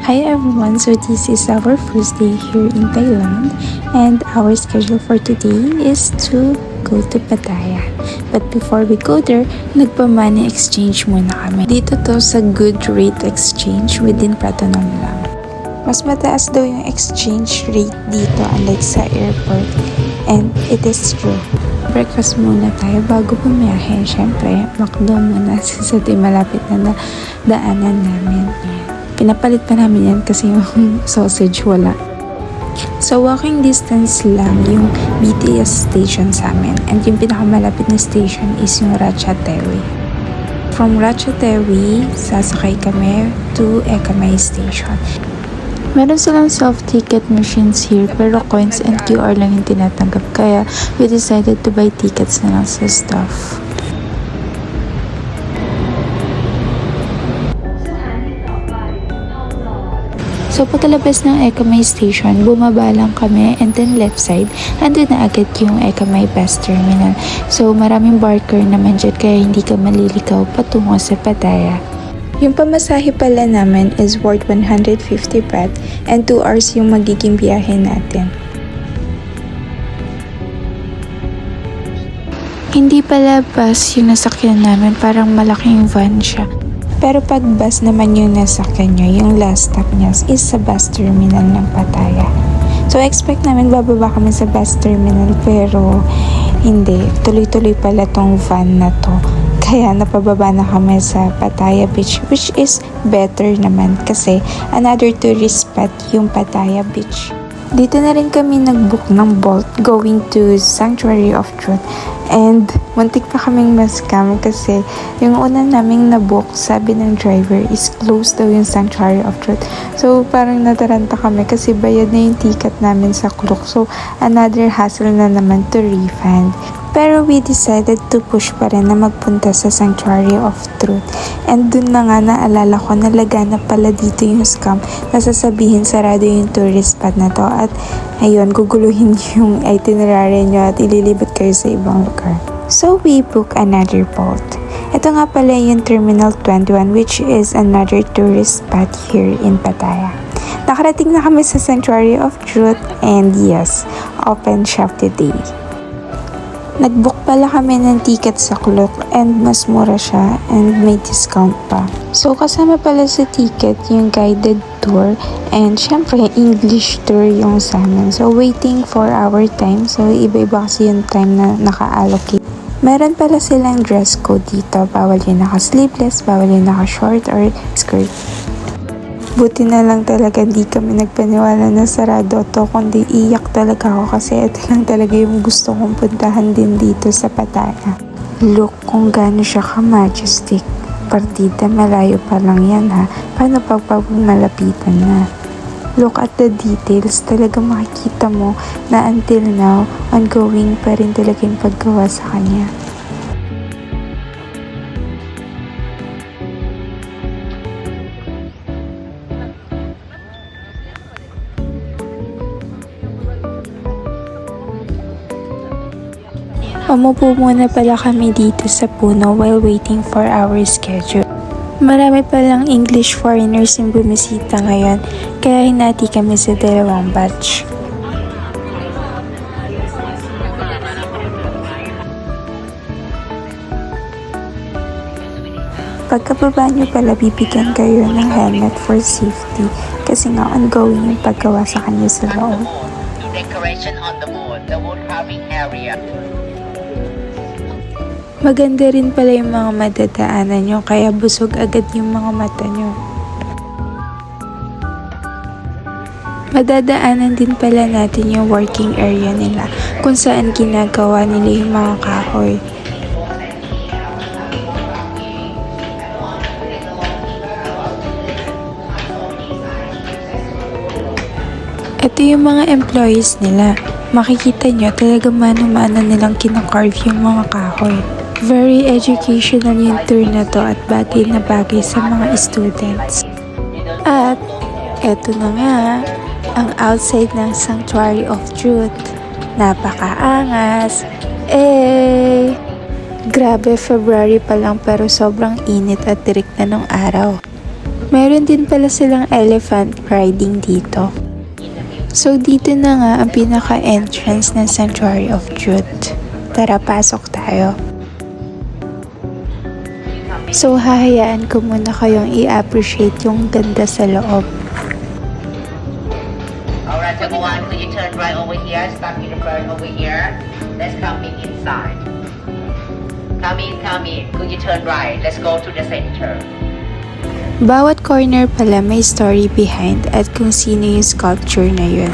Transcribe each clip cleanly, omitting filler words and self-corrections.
Hi everyone, so this is our first day here in Thailand and our schedule for today is to go to Pattaya. But before we go there, nagpa-money exchange muna kami. Dito to sa Good Rate Exchange within Pratunam lang. Mas mataas daw yung exchange rate dito unlike sa airport, and it is true. Breakfast muna tayo bago pumiyahe. Siyempre, McDo muna sa malapit na daanan namin. Pinapalit pa namin yan kasi yung sausage wala. So walking distance lang yung BTS station sa amin, and yung pinakamalapit na station is yung Ratchathaiwi. From Ratchathaiwi, sasakay kami to Ekkamay Station. Meron silang self-ticket machines here pero coins and QR lang yung tinatanggap, kaya we decided to buy tickets na lang sa staff. So pagkalabas ng Ekkamay Station, bumaba lang kami, and then left side, andun na agad yung Ekkamay Bus Terminal. So maraming barker naman dyan kaya hindi ka malilikaw patungo sa Pattaya. Yung pamasahe pala namin is worth 150 baht and 2 hours yung magiging biyahe natin. Hindi pala bus yung nasakyan namin, parang malaking van siya. Pero pag bus naman yung nasakyan nyo, yung last stop niya is sa bus terminal ng Pattaya. So expect namin bababa kami sa bus terminal pero hindi, tuloy-tuloy pala tong van na to. Kaya napababa na kami sa Pattaya Beach, which is better naman kasi another tourist spot yung Pattaya Beach. Dito na rin kami nag-book ng Bolt going to Sanctuary of Truth, and muntik pa kaming ma-scam kasi yung una naming na-book, sabi ng driver is closed daw yung Sanctuary of Truth. So parang nataranta kami kasi bayad na yung ticket namin sa Klook, so another hassle na naman to refund. Pero we decided to push pa rin na magpunta sa Sanctuary of Truth. And dun na nga naalala ko na laganap pala dito yung scam na sasabihin sarado yung tourist spot na to. At ayun, guguluhin yung itinerary nyo at ililibot kayo sa ibang lugar. So we book another boat. Ito nga pala yung Terminal 21, which is another tourist spot here in Pattaya. Nakarating na kami sa Sanctuary of Truth, and yes, open shop today. Nag-book pala kami ng ticket sa Klook, and mas mura siya and may discount pa. So kasama pala sa ticket yung guided tour, and syempre English tour yung sa amin. So waiting for our time, so iba-iba kasi yung time na naka-allocate. Meron pala silang dress code dito, bawal yung naka-sleeveless, bawal yung naka-short or skirt. Buti na lang talaga di kami nagpaniwala na sarado to, kundi iyak talaga ako kasi ito lang talaga yung gusto kong puntahan din dito sa Pattaya. Look kung gaano siya ka-majestic. Partida, malayo pa lang yan ha. Paano pag malapitan na? Look at the details. Talaga makikita mo na until now, ongoing pa rin talaga yung paggawa sa kanya. Umupo muna pala kami dito sa puno while waiting for our schedule. Marami palang English foreigners yung bumisita ngayon, kaya hinati kami sa dalawang batch. Pagkababa nyo pala, bibigyan kayo ng helmet for safety kasi nga ongoing yung paggawa sa kanya sa loob. Decoration on the wood carving area. Maganda rin pala yung mga madadaanan nyo, kaya busog agad yung mga mata nyo. Madadaanan din pala natin yung working area nila, kung saan ginagawa nila yung mga kahoy. Ito yung mga employees nila. Makikita nyo talaga mano-mano nilang kinakarve yung mga kahoy. Very educational yung tour na to at bagay na bagay sa mga students. At eto na nga, ang outside ng Sanctuary of Truth. Napakaangas. Grabe, February pa lang pero sobrang init at tirik na ng araw. Meron din pala silang elephant riding dito. So dito na nga ang pinaka-entrance ng Sanctuary of Truth. Tara, pasok tayo. So hahayaan ko muna kayong i-appreciate yung ganda sa loob. Alright, everyone, could you turn right over here? Stop in the front over here. Let's come in inside. Come in, come in. Could you turn right? Let's go to the center. Bawat corner pala may story behind at kung sino yung sculpture na yun.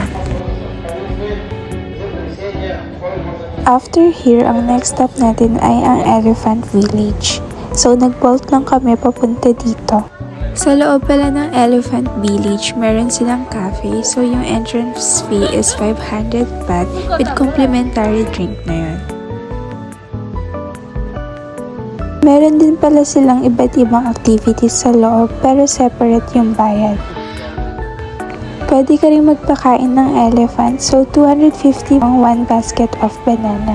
After here, ang next stop natin ay ang Elephant Village. So nag-bolt lang kami papunta dito. Sa loob pala ng Elephant Village, meron silang cafe. So yung entrance fee is 500 baht with complimentary drink na yun. Meron din pala silang iba't ibang activities sa loob pero separate yung bayad. Pwede ka rin magpakain ng elephant, so 250 ang one basket of banana.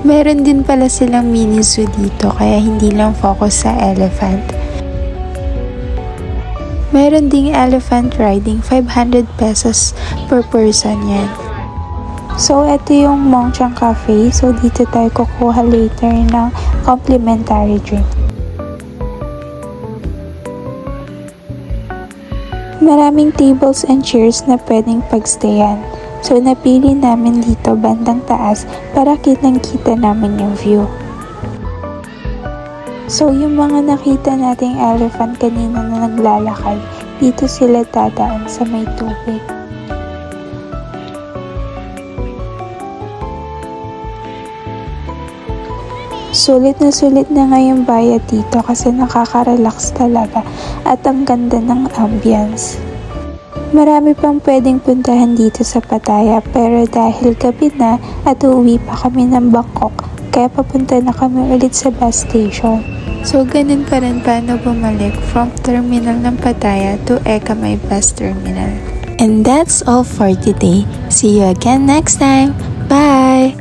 Meron din pala silang mini zoo dito kaya hindi lang focus sa elephant. Meron ding elephant riding, 500 pesos per person yan. So, ito yung Mongchang Cafe. So, dito tayo kukuha later ng complimentary drink. Maraming tables and chairs na pwedeng pagstayan. So, napili namin dito bandang taas para kitang-kita namin yung view. So, yung mga nakita nating elephant kanina na naglalakad, dito sila dadaan sa may tubig. Sulit na nga yung bayad dito kasi nakaka-relax talaga at ang ganda ng ambience. Marami pang pwedeng puntahan dito sa Pattaya pero dahil gabi na at uuwi pa kami ng Bangkok kaya papunta na kami ulit sa bus station. So ganun pa rin paano bumalik from terminal ng Pattaya to Eka May Bus Terminal. And that's all for today. See you again next time. Bye!